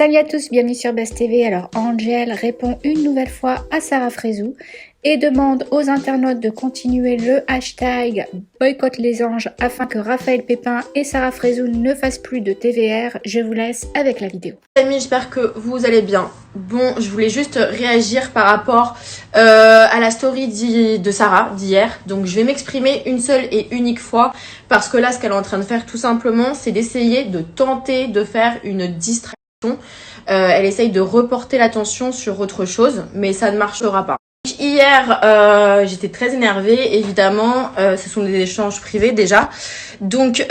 Salut à tous, bienvenue sur Buzz TV. Alors Angel répond une nouvelle fois à Sarah Frézou et demande aux internautes de continuer le hashtag boycott les anges afin que Raphaël Pépin et Sarah Frézou ne fassent plus de TVR. Je vous laisse avec la vidéo. Amis, j'espère que vous allez bien. Bon, je voulais juste réagir par rapport à la story de Sarah d'hier. Donc je vais m'exprimer une seule et unique fois parce que là ce qu'elle est en train de faire tout simplement c'est d'essayer de tenter de faire une distraction. Elle essaye de reporter l'attention sur autre chose, mais ça ne marchera pas. Hier, j'étais très énervée, évidemment, ce sont des échanges privés déjà. Donc,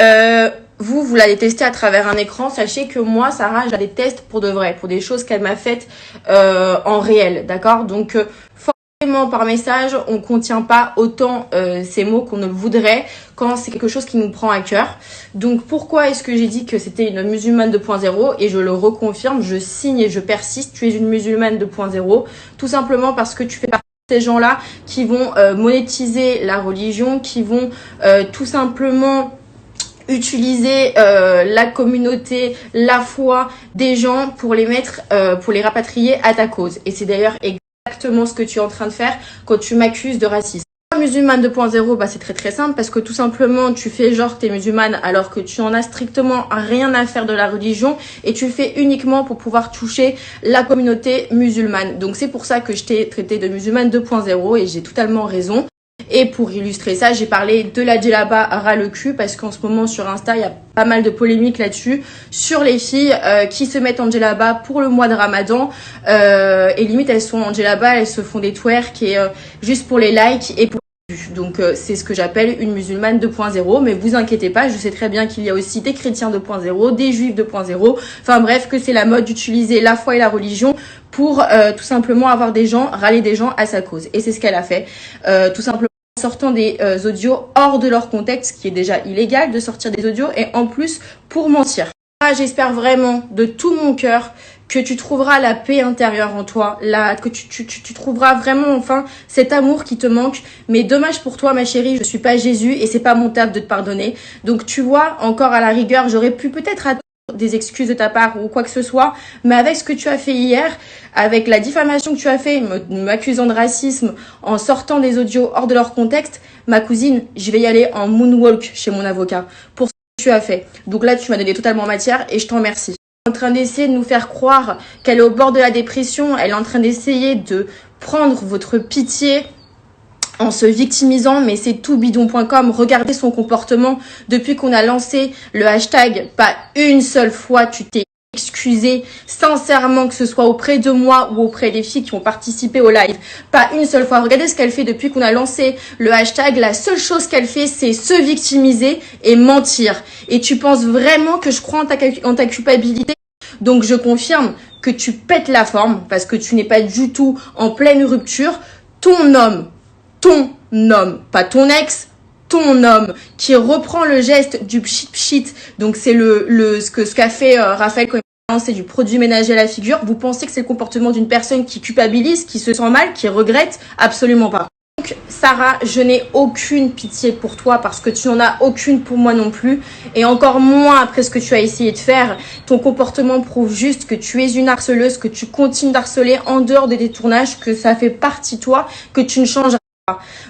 vous l'allez tester à travers un écran. Sachez que moi, Sarah, je la déteste pour de vrai, pour des choses qu'elle m'a faites en réel, d'accord? Donc, forcément, par message, on ne contient pas autant ces mots qu'on ne le voudrait quand c'est quelque chose qui nous prend à cœur. Donc, pourquoi est-ce que j'ai dit que c'était une musulmane 2.0? Et je le reconfirme, je signe et je persiste, tu es une musulmane 2.0. Tout simplement parce que tu fais partie de ces gens-là qui vont monétiser la religion, qui vont tout simplement utiliser la communauté, la foi des gens pour les mettre, pour les rapatrier à ta cause. Et c'est d'ailleurs exactement ce que tu es en train de faire quand tu m'accuses de racisme. Musulmane 2.0, bah c'est très simple parce que tout simplement tu fais genre que t'es musulmane alors que tu en as strictement rien à faire de la religion et tu le fais uniquement pour pouvoir toucher la communauté musulmane. Donc c'est pour ça que je t'ai traité de musulmane 2.0 et j'ai totalement raison. Et pour illustrer ça, j'ai parlé de la djellaba ras le cul parce qu'en ce moment sur Insta, il y a pas mal de polémiques là-dessus sur les filles qui se mettent en djellaba pour le mois de Ramadan et limite elles sont en djellaba, elles se font des twerks et juste pour les likes et pour donc c'est ce que j'appelle une musulmane 2.0, mais vous inquiétez pas, je sais très bien qu'il y a aussi des chrétiens 2.0, des juifs 2.0, enfin bref, que c'est la mode d'utiliser la foi et la religion pour tout simplement avoir des gens, râler des gens à sa cause. Et c'est ce qu'elle a fait, tout simplement en sortant des audios hors de leur contexte, ce qui est déjà illégal de sortir des audios, et en plus pour mentir. J'espère vraiment de tout mon cœur que tu trouveras la paix intérieure en toi, que tu trouveras vraiment enfin cet amour qui te manque. Mais dommage pour toi ma chérie, je suis pas Jésus et c'est pas mon taf de te pardonner. Donc tu vois, encore à la rigueur, j'aurais pu peut-être attendre des excuses de ta part ou quoi que ce soit, mais avec ce que tu as fait hier, avec la diffamation que tu as fait, m'accusant de racisme, en sortant des audios hors de leur contexte, ma cousine, je vais y aller en moonwalk chez mon avocat pour ce que tu as fait. Donc là, tu m'as donné totalement matière et je t'en remercie. En train d'essayer de nous faire croire qu'elle est au bord de la dépression, elle est en train d'essayer de prendre votre pitié en se victimisant, mais c'est tout bidon.com. Regardez son comportement depuis qu'on a lancé le hashtag. Pas une seule fois tu t'es excusé sincèrement, que ce soit auprès de moi ou auprès des filles qui ont participé au live. Pas une seule fois. Regardez ce qu'elle fait depuis qu'on a lancé le hashtag. La seule chose qu'elle fait, c'est se victimiser et mentir. Et tu penses vraiment que je crois en ta culpabilité? Donc je confirme que tu pètes la forme parce que tu n'es pas du tout en pleine rupture. Ton homme, pas ton ex, ton homme qui reprend le geste du pchit, donc c'est ce qu'a fait Raphaël quand il a lancé du produit ménager à la figure. Vous pensez que c'est le comportement d'une personne qui culpabilise, qui se sent mal, qui regrette? Absolument pas. Donc Sarah, je n'ai aucune pitié pour toi parce que tu n'en as aucune pour moi non plus et encore moins après ce que tu as essayé de faire. Ton comportement prouve juste que tu es une harceleuse, que tu continues d'harceler en dehors des détournages, que ça fait partie de toi, que tu ne changes.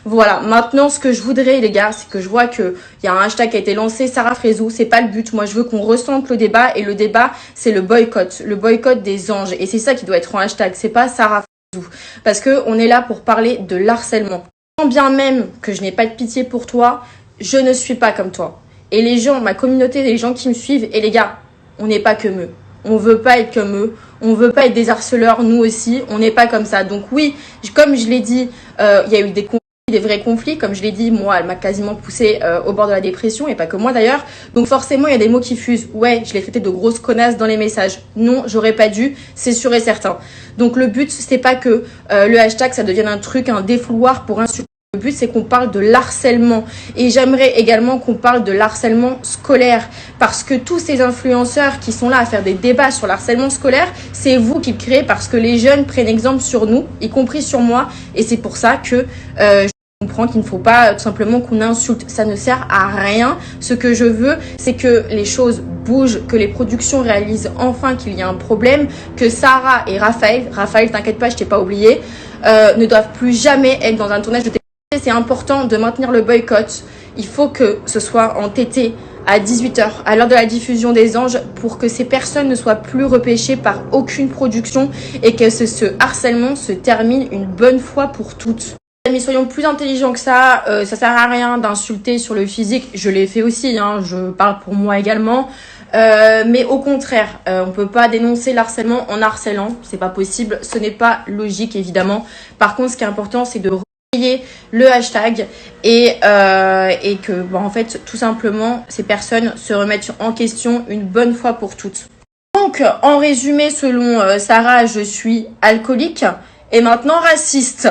Voilà, maintenant ce que je voudrais les gars, c'est que je vois qu'il y a un hashtag qui a été lancé, Sarah Frézou, c'est pas le but. Moi je veux qu'on ressente le débat et le débat c'est le boycott des anges et c'est ça qui doit être en hashtag, c'est pas Sarah Frézou. Parce que on est là pour parler de l'harcèlement. Quand bien même que je n'ai pas de pitié pour toi, je ne suis pas comme toi. Et les gens, ma communauté, les gens qui me suivent, et les gars, on n'est pas comme eux. On veut pas être comme eux. On veut pas être des harceleurs, nous aussi. On n'est pas comme ça. Donc oui, comme je l'ai dit, il y a eu des vrais conflits. Comme je l'ai dit, moi, elle m'a quasiment poussée au bord de la dépression. Et pas que moi d'ailleurs. Donc forcément, il y a des mots qui fusent. Ouais, je l'ai traité de grosse connasse dans les messages. Non, j'aurais pas dû. C'est sûr et certain. Donc le but, c'est pas que le hashtag, ça devienne un truc, un défouloir pour insulter. Le but, c'est qu'on parle de l'harcèlement. Et j'aimerais également qu'on parle de l'harcèlement scolaire. Parce que tous ces influenceurs qui sont là à faire des débats sur l'harcèlement scolaire, c'est vous qui le créez parce que les jeunes prennent exemple sur nous, y compris sur moi. Et c'est pour ça que je comprends qu'il ne faut pas tout simplement qu'on insulte. Ça ne sert à rien. Ce que je veux, c'est que les choses bouge, que les productions réalisent enfin qu'il y a un problème, que Sarah et Raphaël, t'inquiète pas, je t'ai pas oublié, ne doivent plus jamais être dans un tournage de télé. C'est important de maintenir le boycott. Il faut que ce soit en TT à 18h, à l'heure de la diffusion des Anges, pour que ces personnes ne soient plus repêchées par aucune production et que ce harcèlement se termine une bonne fois pour toutes. Mais soyons plus intelligents que ça sert à rien d'insulter sur le physique, je l'ai fait aussi, hein, je parle pour moi également, mais au contraire, on peut pas dénoncer l'harcèlement en harcelant, c'est pas possible, ce n'est pas logique évidemment. Par contre, ce qui est important, c'est de relayer le hashtag et que en fait, tout simplement, ces personnes se remettent en question une bonne fois pour toutes. Donc, en résumé, selon Sarah, je suis alcoolique et maintenant raciste.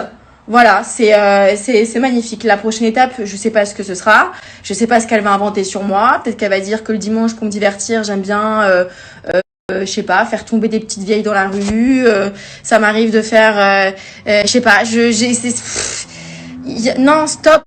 Voilà, c'est magnifique. La prochaine étape, je sais pas ce que ce sera. Je sais pas ce qu'elle va inventer sur moi. Peut-être qu'elle va dire que le dimanche, pour me divertir, j'aime bien, je sais pas, faire tomber des petites vieilles dans la rue. Ça m'arrive de faire, je sais pas, non, stop.